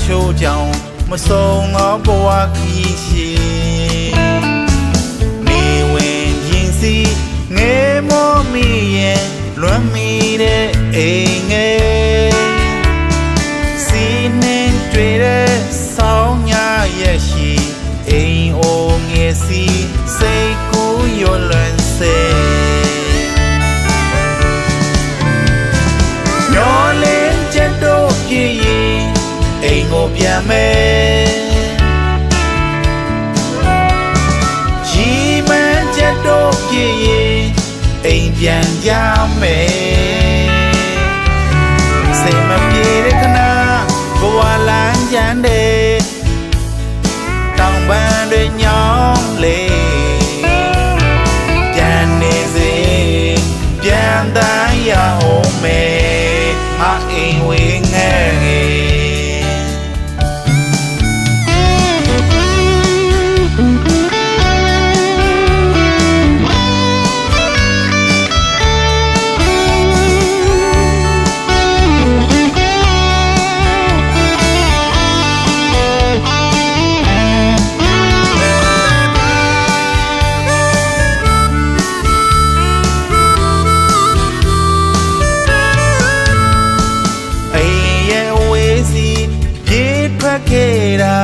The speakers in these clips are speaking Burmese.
ချိုးကြောင်မဆုံးသောဘဝခရီးရှိနေဝင်ရင်စီငယ်မောမိရဲ့လွမ်းမိတဲ့အိမ်ငယ်စီနှင်းတွေ့တဲ့ဆောင်းညရဲ့ရှိအိမ်အိုငယ်စီစိတ်ကူးရွလွန်စေမျောလင်းချက်တို့ပြည့်ရင်အိမ်ကိုပြန်မယ်ကြီးမန်းချက်တို့ပြည့်ရင်အိမ်ပြန်ကြမယ်စိတ်မပြေတဲ့ခဏဘဝလမ်းကြမ်းတဲ့တောင်ပန်းတွေညောင်းလေပြန်နေစေပြန်တိုင်းရအောင်မယ်ဟာအိမ်ဝေးငယ်ခဲ့တာ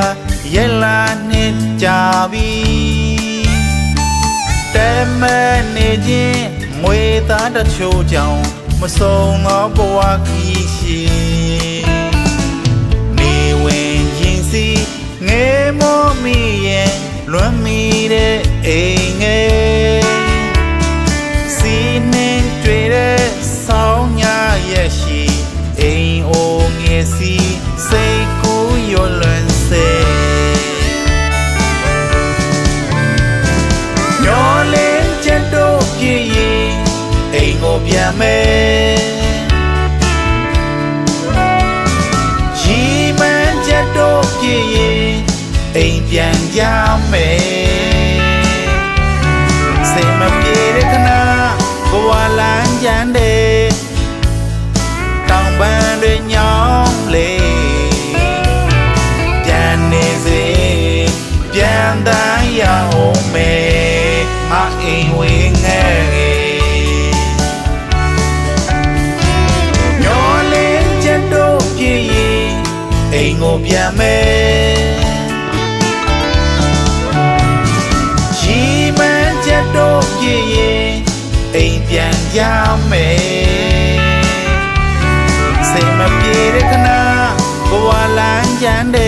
ရက်လာနှစ်ကြာပြီတမနေခြင်းမွေသားတချို့ကြောင့်မဆုံးသောဘဝခရီးရှိနေဝင်ရင်စီငယ်မောမိရဲ့လွမ်းမိတဲ့အိမ်ငယ်စီနှင်းတွေ့တဲ့ဆောင်းညရဲ့ရှိအိမ်အိုငယ်စီစိတ်ကူးရွလွန်စေမျောလင်းချက်တို့ပြည့်ရင်အိမ်ကိုပြန်မယ်ကြီးမန်းချက်တို့ပြည့်ရင်အိမ်ပြန်ကြမယ်စိတ်မပြေတဲ့ခဏဘဝလမ်းကြမ်းတဲ့တောင်ပန်းတွေညောင်းလေပြန်နေစေပြန်တိုင်းရအောင်မယ်ဟာအိမ်ဝေးငယ်မျောလင်းချက်တို့ပြည့်ရင်အိမ်ကိုပြန်မယ်ကြီးမန်းချက်တို့ပြည့်ရင်အိမ်ပြန်ကြမယ်စိတ်မပြေတဲ့ခဏဘဝလမ်းကြမ်းတဲ့